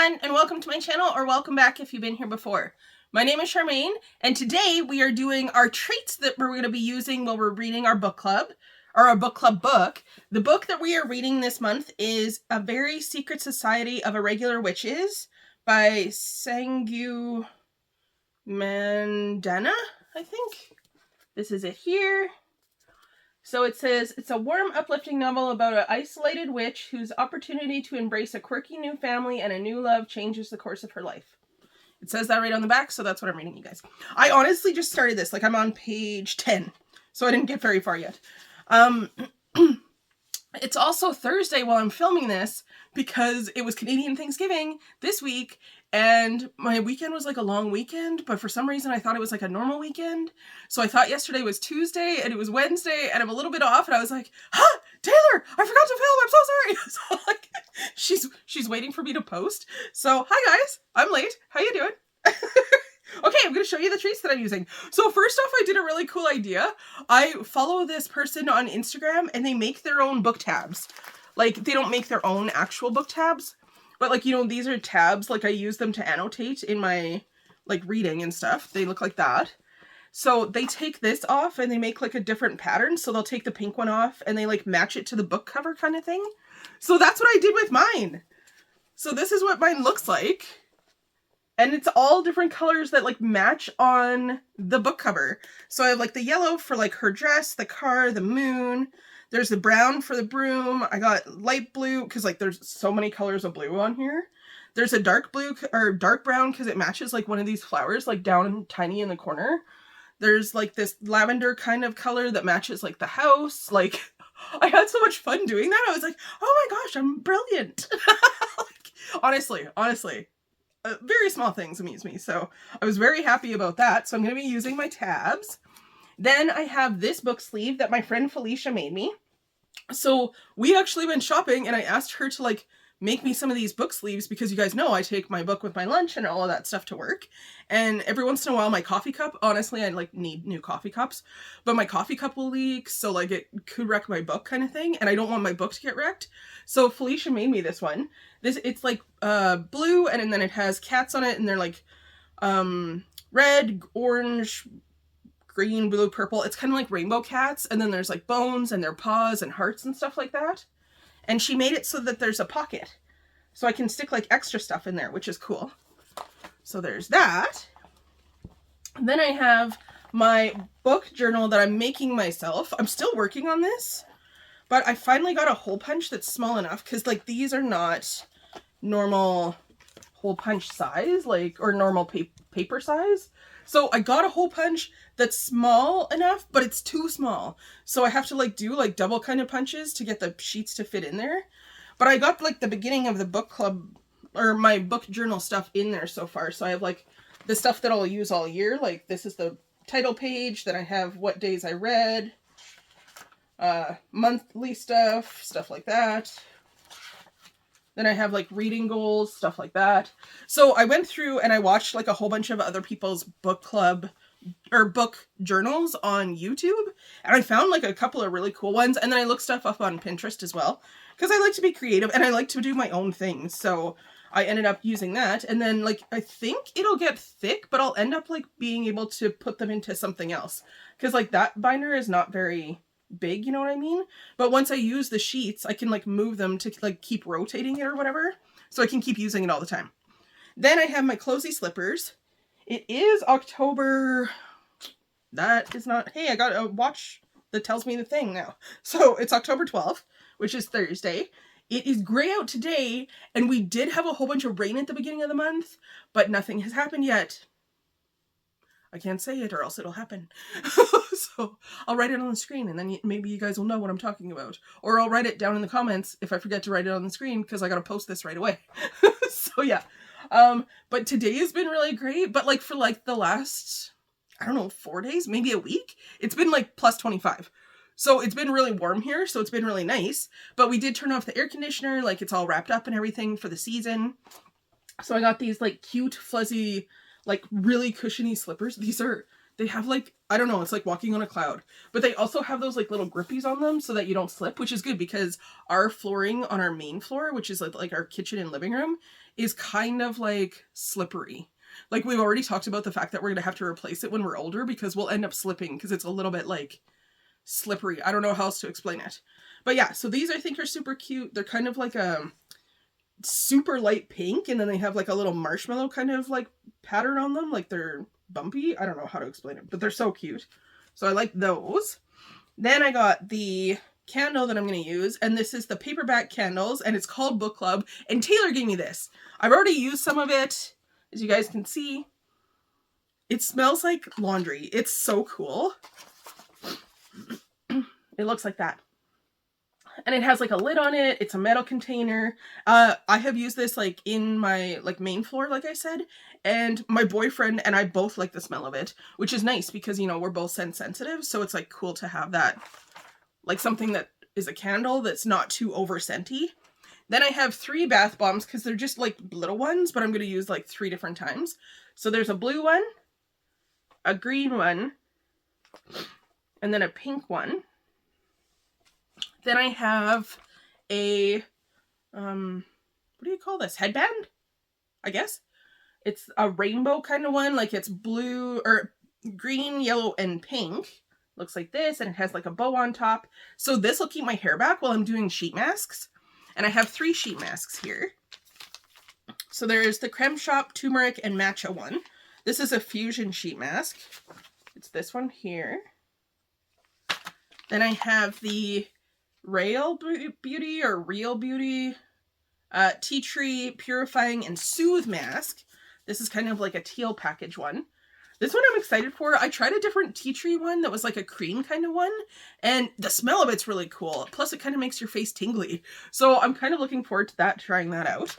everyone, and welcome to my channel, or welcome back if you've been here before. My name is Charmaine, and today we are doing our treats that we're going to be using while we're reading our book club, or our book club book. The book that we are reading this month is A Very Secret Society of Irregular Witches by Sangu Mandana, I think. This is it here. So it says, it's a warm, uplifting novel about an isolated witch whose opportunity to embrace a quirky new family and a new love changes the course of her life. It says that right on the back, so that's what I'm reading, you guys. I honestly just started this, like I'm on page 10, so I didn't get very far yet. It's also Thursday while I'm filming this because it was Canadian Thanksgiving this week, and my weekend was like a long weekend, but for some reason I thought it was like a normal weekend. So I thought yesterday was Tuesday and it was Wednesday, and I'm a little bit off, and I was like, huh, Taylor, I forgot to film, I'm so sorry. So like, she's waiting for me to post. So hi guys, I'm late. How you doing? Okay, I'm going to show you the treats that I'm using. So first off, I did a really cool idea. I follow this person on Instagram, and they make their own book tabs. Like, they don't make their own actual book tabs, but like, you know, these are tabs. Like, I use them to annotate in my, like, reading and stuff. They look like that. So they take this off and they make like a different pattern. So they'll take the pink one off and they like match it to the book cover kind of thing. So that's what I did with mine. So this is what mine looks like. And it's all different colors that like match on the book cover. So I have like the yellow for like her dress, the car, the moon. There's the brown for the broom. I got light blue because like there's so many colors of blue on here. There's a dark blue or dark brown because it matches like one of these flowers like down tiny in the corner. There's like this lavender kind of color that matches like the house. Like, I had so much fun doing that. I was like, oh my gosh, I'm brilliant. Like, honestly. Very small things amuse me, so I was very happy about that. So I'm going to be using my tabs. Then I have this book sleeve that my friend Felicia made me. So we actually went shopping, and I asked her to like make me some of these book sleeves because you guys know I take my book with my lunch and all of that stuff to work. And every once in a while my coffee cup, honestly I like need new coffee cups, but my coffee cup will leak, so like it could wreck my book kind of thing, and I don't want my book to get wrecked. So Felicia made me this one. It's like blue, and then it has cats on it, and they're like red, orange, green, blue, purple. It's kind of like rainbow cats, and then there's like bones and their paws and hearts and stuff like that. And she made it so that there's a pocket, so I can stick like extra stuff in there, which is cool. So there's that. And then I have my book journal that I'm making myself. I'm still working on this, but I finally got a hole punch that's small enough, because like these are not normal hole punch size, like, or normal paper size. So I got a hole punch that's small enough, but it's too small. So I have to like do like double kind of punches to get the sheets to fit in there. But I got like the beginning of the book club or my book journal stuff in there so far. So I have like the stuff that I'll use all year. Like this is the title page. Then I have what days I read, monthly stuff like that. Then I have like reading goals, stuff like that. So I went through and I watched like a whole bunch of other people's book club or book journals on YouTube. And I found like a couple of really cool ones. And then I looked stuff up on Pinterest as well, because I like to be creative and I like to do my own things. So I ended up using that. And then like, I think it'll get thick, but I'll end up like being able to put them into something else. Because like that binder is not very big, you know what I mean? But once I use the sheets, I can like move them to like keep rotating it or whatever, so I can keep using it all the time. Then I have my closey slippers. It is October. That is not, hey, I got a watch that tells me the thing now. So it's October 12th, which is Thursday. It is gray out today, and we did have a whole bunch of rain at the beginning of the month, but nothing has happened yet. I can't say it or else it'll happen. So I'll write it on the screen, and then maybe you guys will know what I'm talking about. Or I'll write it down in the comments if I forget to write it on the screen, because I gotta post this right away. So yeah. But today has been really great. But like for like the last, I don't know, 4 days, maybe a week, it's been like plus 25. So it's been really warm here, so it's been really nice. But we did turn off the air conditioner, like it's all wrapped up and everything for the season. So I got these like cute, fuzzy, like really cushiony slippers. These are they have like, I don't know, it's like walking on a cloud. But they also have those like little grippies on them so that you don't slip, which is good because our flooring on our main floor, which is like our kitchen and living room, is kind of like slippery. Like we've already talked about the fact that we're going to have to replace it when we're older because we'll end up slipping because it's a little bit like slippery. I don't know how else to explain it. But yeah, so these I think are super cute. They're kind of like a super light pink, and then they have like a little marshmallow kind of like pattern on them, like they're bumpy. I don't know how to explain it, but they're so cute. So I like those. Then I got the candle that I'm going to use, and this is the paperback candles, and it's called Book Club, and Taylor gave me this. I've already used some of it, as you guys can see. It smells like laundry. It's so cool. It looks like that. And it has like a lid on it. It's a metal container. I have used this like in my like main floor, like I said, and my boyfriend and I both like the smell of it, which is nice because, you know, we're both scent sensitive. So it's like cool to have that, like something that is a candle that's not too over scenty. Then I have 3 bath bombs because they're just like little ones, but I'm going to use like 3 different times. So there's a blue one, a green one, and then a pink one. Then I have a, what do you call this? Headband? I guess. It's a rainbow kind of one. Like it's blue or green, yellow, and pink. Looks like this. And it has like a bow on top. So this will keep my hair back while I'm doing sheet masks. And I have 3 sheet masks here. So there's the Creme Shop, Turmeric, and Matcha one. This is a fusion sheet mask. It's this one here. Then I have the Real Beauty or Real Beauty Tea Tree Purifying and Soothe Mask. This is kind of like a teal package one. This one I'm excited for. I tried a different tea tree one that was like a cream kind of one, and the smell of it's really cool. Plus it kind of makes your face tingly. So I'm kind of looking forward to that, trying that out.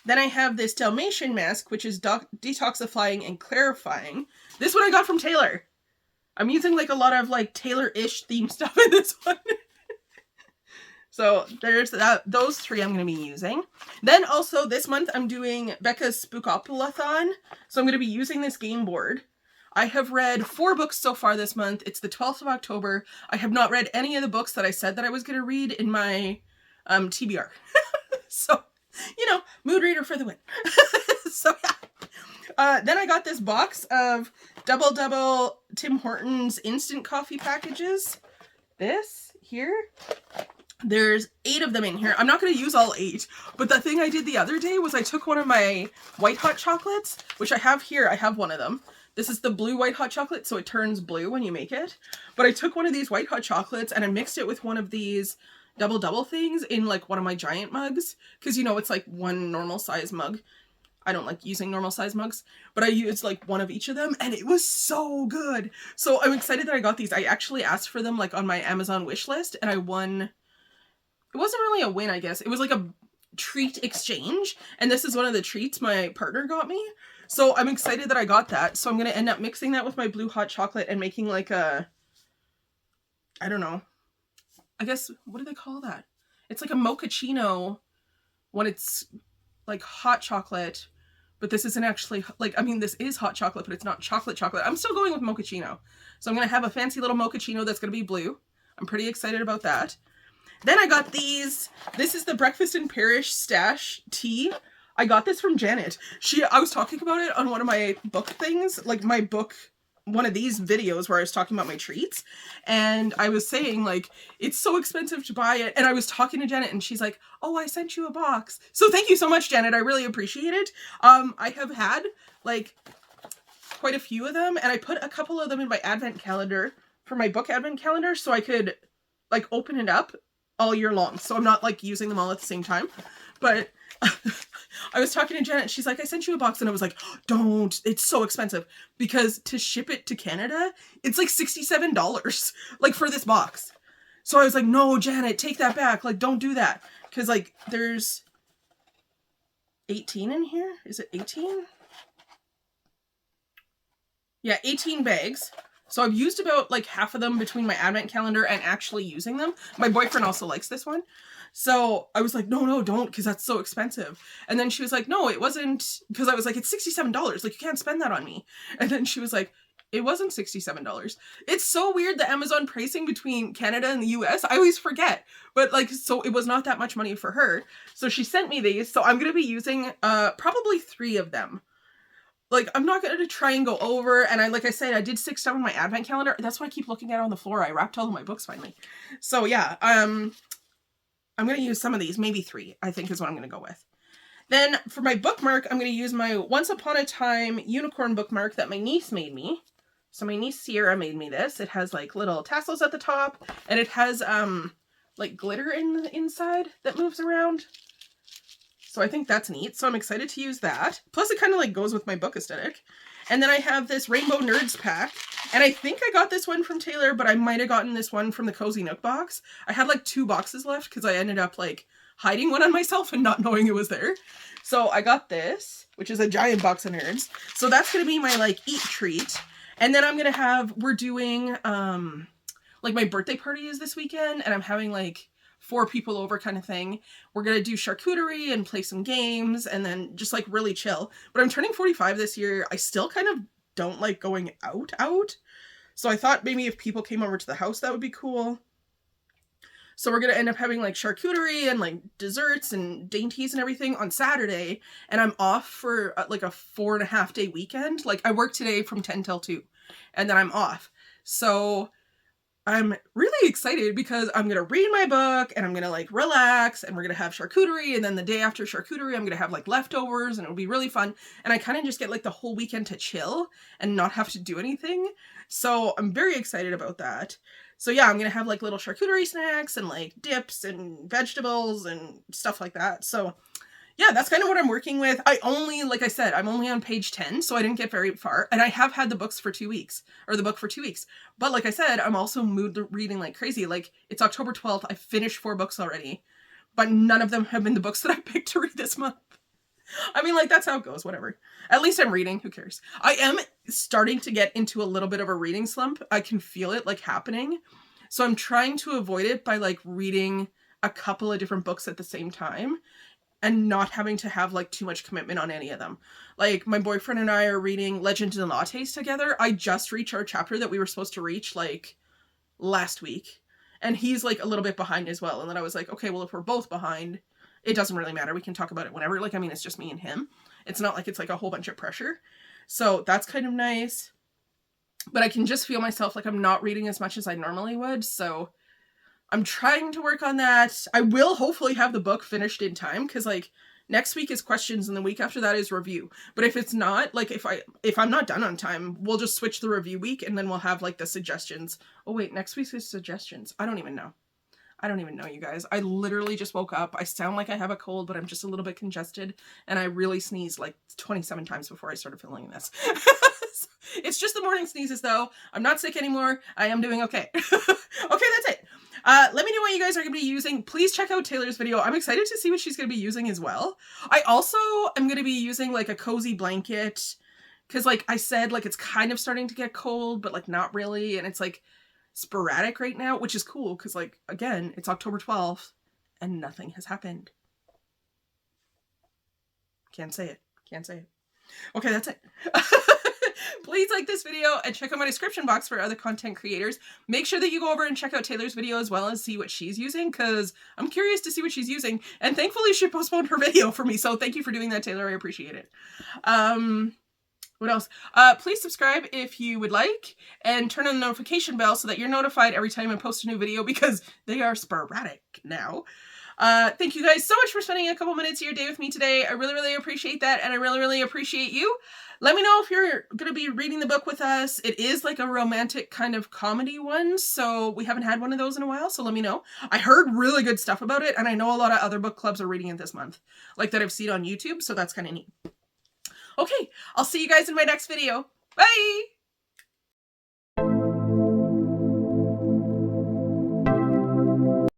Then I have this Dalmatian mask, which is detoxifying and clarifying. This one I got from Taylor. I'm using like a lot of like Taylor-ish theme stuff in this one. So there's that. Those 3 I'm going to be using. Then also this month I'm doing Becca's Spookopalathon. So I'm going to be using this game board. I have read 4 books so far this month. It's the 12th of October. I have not read any of the books that I said that I was going to read in my TBR. So, you know, mood reader for the win. So yeah. Then I got this box of double Tim Hortons instant coffee packages. This here. There's 8 of them in here. I'm not going to use all 8, but the thing I did the other day was I took one of my white hot chocolates, which I have here. I have one of them. This is the blue white hot chocolate, so it turns blue when you make it. But I took one of these white hot chocolates and I mixed it with one of these double things in like one of my giant mugs. Because, you know, it's like one normal size mug. I don't like using normal size mugs, but I used like one of each of them and it was so good. So I'm excited that I got these. I actually asked for them like on my Amazon wish list and I won. It wasn't really a win, I guess. It was like a treat exchange. And this is one of the treats my partner got me. So I'm excited that I got that. So I'm going to end up mixing that with my blue hot chocolate and making like a, I don't know. I guess, what do they call that? It's like a mochaccino when it's like hot chocolate. But this isn't actually, like, I mean, this is hot chocolate, but it's not chocolate. I'm still going with mochaccino. So I'm going to have a fancy little mochaccino that's going to be blue. I'm pretty excited about that. Then I got these. This is the Breakfast in Parish Stash Tea. I got this from Janet. I was talking about it on one of my book things, like my book, one of these videos where I was talking about my treats. And I was saying, like, it's so expensive to buy it. And I was talking to Janet and she's like, oh, I sent you a box. So thank you so much, Janet. I really appreciate it. I have had, like, quite a few of them. And I put a couple of them in my advent calendar for my book advent calendar so I could, like, open it up all year long. So I'm not like using them all at the same time. But I was talking to Janet. She's like, I sent you a box. And I was like, don't. It's so expensive. Because to ship it to Canada, it's like $67 like for this box. So I was like, no, Janet, take that back. Like, don't do that. Because like there's 18 in here. Is it 18? Yeah, 18 bags. So I've used about like half of them between my advent calendar and actually using them. My boyfriend also likes this one. So I was like, no, don't, because that's so expensive. And then she was like, no, it wasn't, because I was like, it's $67. Like, you can't spend that on me. And then she was like, It wasn't $67. It's so weird, the Amazon pricing between Canada and the US. I always forget. But like, so it was not that much money for her. So she sent me these. So I'm going to be using probably 3 of them. Like, I'm not going to try and go over. And like I said, I did 6 down on my advent calendar. That's what I keep looking at on the floor. I wrapped all of my books finally. So yeah, I'm going to use some of these. Maybe 3, I think is what I'm going to go with. Then for my bookmark, I'm going to use my Once Upon a Time unicorn bookmark that my niece made me. So my niece Sierra made me this. It has like little tassels at the top, and it has like glitter in the inside that moves around. So I think that's neat. So I'm excited to use that. Plus it kind of like goes with my book aesthetic. And then I have this Rainbow Nerds pack. And I think I got this one from Taylor, but I might have gotten this one from the Cozy Nook box. I had like 2 boxes left because I ended up like hiding one on myself and not knowing it was there. So I got this, which is a giant box of nerds. So that's going to be my like eat treat. And then I'm going to have, we're doing, like my birthday party is this weekend, and I'm having like 4 people over kind of thing. We're going to do charcuterie and play some games and then just like really chill. But I'm turning 45 this year. I still kind of don't like going out. So I thought maybe if people came over to the house, that would be cool. So we're going to end up having like charcuterie and like desserts and dainties and everything on Saturday. And I'm off for like a 4.5-day weekend. Like I work today from 10 till 2 and then I'm off. So I'm really excited because I'm going to read my book and I'm going to like relax and we're going to have charcuterie. And then the day after charcuterie, I'm going to have like leftovers and it'll be really fun. And I kind of just get like the whole weekend to chill and not have to do anything. So I'm very excited about that. So yeah, I'm going to have like little charcuterie snacks and like dips and vegetables and stuff like that. So yeah, that's kind of what I'm working with. Like I said, I'm only on page 10, so I didn't get very far. And I have had the books for 2 weeks, or the book for 2 weeks. But like I said, I'm also mood reading like crazy. Like it's October 12th. I finished 4 books already, but none of them have been the books that I picked to read this month. I mean, like, that's how it goes, whatever. At least I'm reading, who cares? I am starting to get into a little bit of a reading slump. I can feel it, like, happening. So I'm trying to avoid it by, like, reading a couple of different books at the same time and not having to have, like, too much commitment on any of them. Like, my boyfriend and I are reading Legends and Lattes together. I just reached our chapter that we were supposed to reach, like, last week. And he's, like, a little bit behind as well. And then I was like, okay, well, if we're both behind, it doesn't really matter. We can talk about it whenever. Like, I mean, it's just me and him. It's not like it's like a whole bunch of pressure. So that's kind of nice. But I can just feel myself like I'm not reading as much as I normally would. So I'm trying to work on that. I will hopefully have the book finished in time because like next week is questions and the week after that is review. But if it's not, like if I'm not done on time, we'll just switch the review week and then we'll have like the suggestions. Oh wait, next week's is suggestions. I don't even know, you guys. I literally just woke up. I sound like I have a cold, but I'm just a little bit congested. And I really sneezed like 27 times before I started filming this. It's just the morning sneezes though. I'm not sick anymore. I am doing okay. Okay, that's it. Let me know what you guys are going to be using. Please check out Taylor's video. I'm excited to see what she's going to be using as well. I also am going to be using like a cozy blanket. Because like I said, like it's kind of starting to get cold, but like not really. And it's like sporadic right now, which is cool because like again it's October 12th and nothing has happened. Can't say it. Okay, that's it. Please like this video and check out my description box for other content creators. Make sure that you go over and check out Taylor's video as well and see what she's using because I'm curious to see what she's using. And thankfully she postponed her video for me, so thank you for doing that, Taylor. I appreciate it. What else? Please subscribe if you would like and turn on the notification bell so that you're notified every time I post a new video because they are sporadic now. Thank you guys so much for spending a couple minutes of your day with me today. I really, really appreciate that. And I really, really appreciate you. Let me know if you're going to be reading the book with us. It is like a romantic kind of comedy one. So we haven't had one of those in a while. So let me know. I heard really good stuff about it. And I know a lot of other book clubs are reading it this month, like that I've seen on YouTube. So that's kind of neat. Okay, I'll see you guys in my next video. Bye!